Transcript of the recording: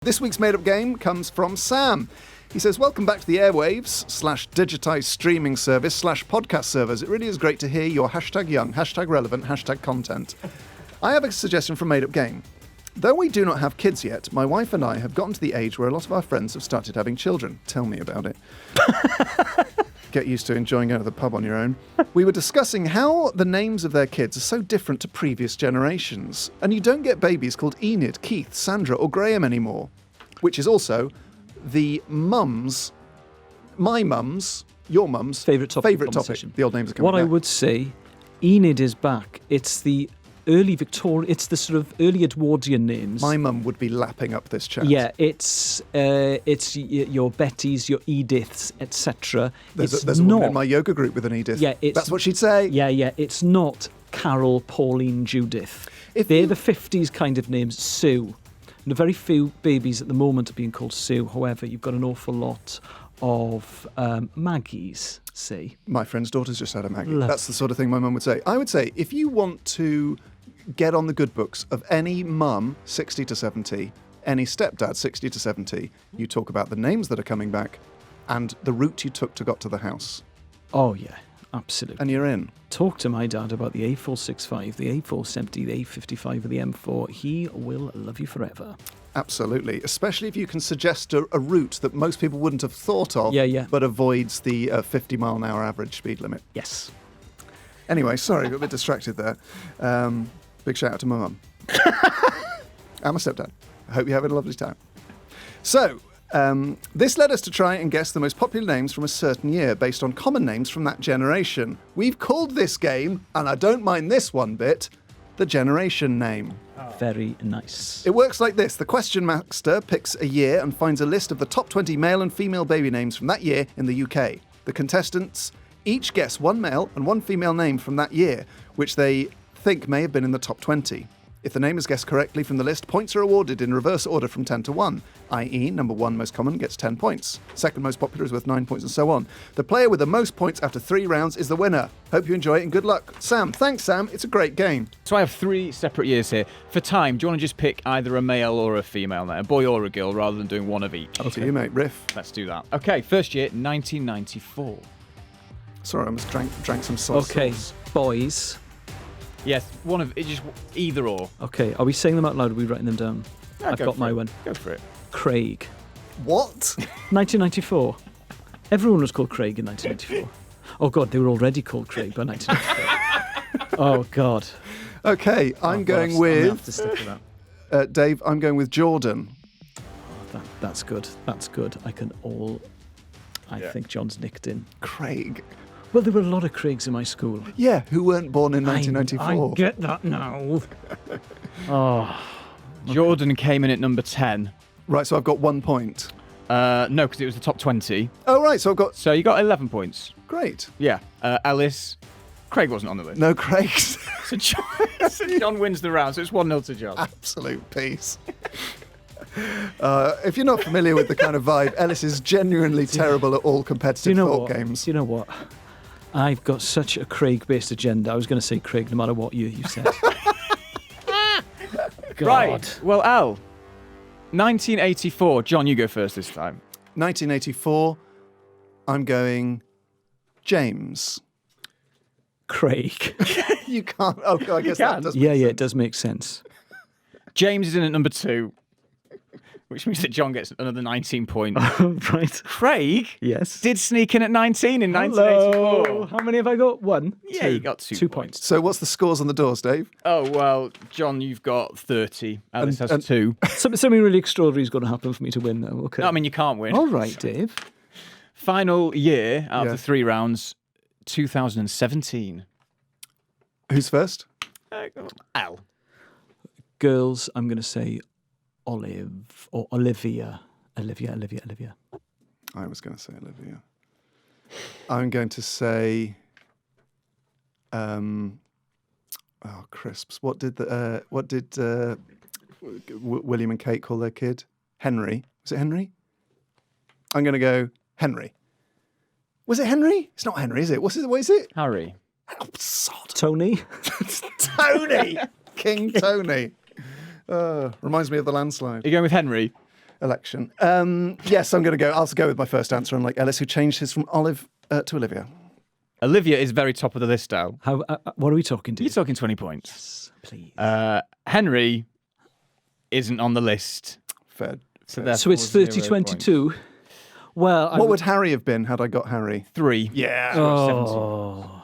This week's made-up game comes from Sam. He says, welcome back to the airwaves /digitised streaming service /podcast servers. It really is great to hear your #young, #relevant, #content. I have a suggestion for a made-up game. Though we do not have kids yet, my wife and I have gotten to the age where a lot of our friends have started having children. Tell me about it. Get used to enjoying going to the pub on your own. We were discussing how the names of their kids are so different to previous generations. And you don't get babies called Enid, Keith, Sandra or Graham anymore. Which is also the mum's, my mum's, your mum's favourite topic. The old names are coming What back. I would say, Enid is back. It's the early Victorian, it's the sort of early Edwardian names. My mum would be lapping up this chat. Yeah, it's your Bettys, your Ediths, etc. There's a woman in my yoga group with an Edith. Yeah, that's what she'd say. Yeah. It's not Carol, Pauline, Judith. They're the 50s kind of names. Sue. And very few babies at the moment are being called Sue. However, you've got an awful lot of Maggies, see. My friend's daughter's just had a Maggie. Love. That's the sort of thing my mum would say. I would say, if you want to get on the good books of any mum 60 to 70, any stepdad 60 to 70, you talk about the names that are coming back and the route you took to got to the house. Oh, yeah, absolutely. And you're in. Talk to my dad about the A465, the A470, the A55 or the M4. He will love you forever. Absolutely. Especially if you can suggest a route that most people wouldn't have thought of, but avoids the 50-mile-an-hour average speed limit. Yes. Anyway, sorry, got a bit distracted there. Big shout out to my mum. And my stepdad. I hope you're having a lovely time. So, this led us to try and guess the most popular names from a certain year based on common names from that generation. We've called this game, and I don't mind this one bit, the generation name. Very nice. It works like this. The question master picks a year and finds a list of the top 20 male and female baby names from that year in the UK. The contestants each guess one male and one female name from that year, which they think may have been in the top 20. If the name is guessed correctly from the list, points are awarded in reverse order from 10 to 1, i.e. number 1 most common gets 10 points. Second most popular is worth 9 points and so on. The player with the most points after 3 rounds is the winner. Hope you enjoy it and good luck. Sam, thanks Sam, it's a great game. So I have 3 separate years here. For time, do you want to just pick either a male or a female now, a boy or a girl, rather than doing one of each? Okay, you mate, riff. Let's do that. Okay, first year, 1994. Sorry, I almost drank some sauce. Okay, boys. Yes, one of it, just either or. Okay, are we saying them out loud or are we writing them down? Yeah, I've got my one. Go for it. Craig. What? 1994. Everyone was called Craig in 1994. Oh, God, they were already called Craig by 1994. Oh, God. Okay, I'm going I'm with... have to stick with that. Dave, I'm going with Jordan. That's good. That's good. I think John's nicked in. Craig. Well, there were a lot of Craigs in my school. Yeah, who weren't born in 1994. I get that now. Oh. Jordan came in at number 10. Right, so I've got 1 point. No, because it was the top 20. Oh, right, so I've got... So you got 11 points. Great. Yeah. Elis. Craig wasn't on the list. No Craig. So John wins the round, so it's 1-0 to John. Absolute peace. If you're not familiar with the kind of vibe, Ellis is genuinely terrible at all competitive thought games. Do you know what? I've got such a Craig-based agenda. I was going to say Craig no matter what year you said. God. Right. Well, Al, 1984. John, you go first this time. 1984, I'm going James. Craig. You can't... Oh, I guess that does make Yeah, sense. it does make sense. James is in at number 2, which means that John gets another 19 points. Right. Craig Yes. did sneak in at 19 in Hello. 1984. How many have I got? 1? Yeah, 2. you got 2 points. So what's the scores on the doors, Dave? Oh, well, John, you've got 30. Alice has 2. Something really extraordinary is going to happen for me to win now. Okay. No, I mean, you can't win. All right, Dave. Final year out of the 3 rounds, 2017. Who's first? Al. Girls, I'm going to say Olive or Olivia. Olivia. I was going to say Olivia. I'm going to say... crisps. What did William and Kate call their kid? Henry. Was it Henry? I'm going to go Henry. Was it Henry? It's not Henry, is it? What is it? Harry. Oh, sod. Tony. Tony. King Tony. Reminds me of the landslide. You're going with Henry? election. Yes, I'm going to go. I'll go with my first answer, unlike Ellis, who changed his from Olive to Olivia. Olivia is very top of the list, Al. How? What are we talking to? You're talking 20 points. Yes, please. Henry isn't on the list. Fair. So it's 30-22. Well, what would Harry have been had I got Harry? 3. Yeah. Oh.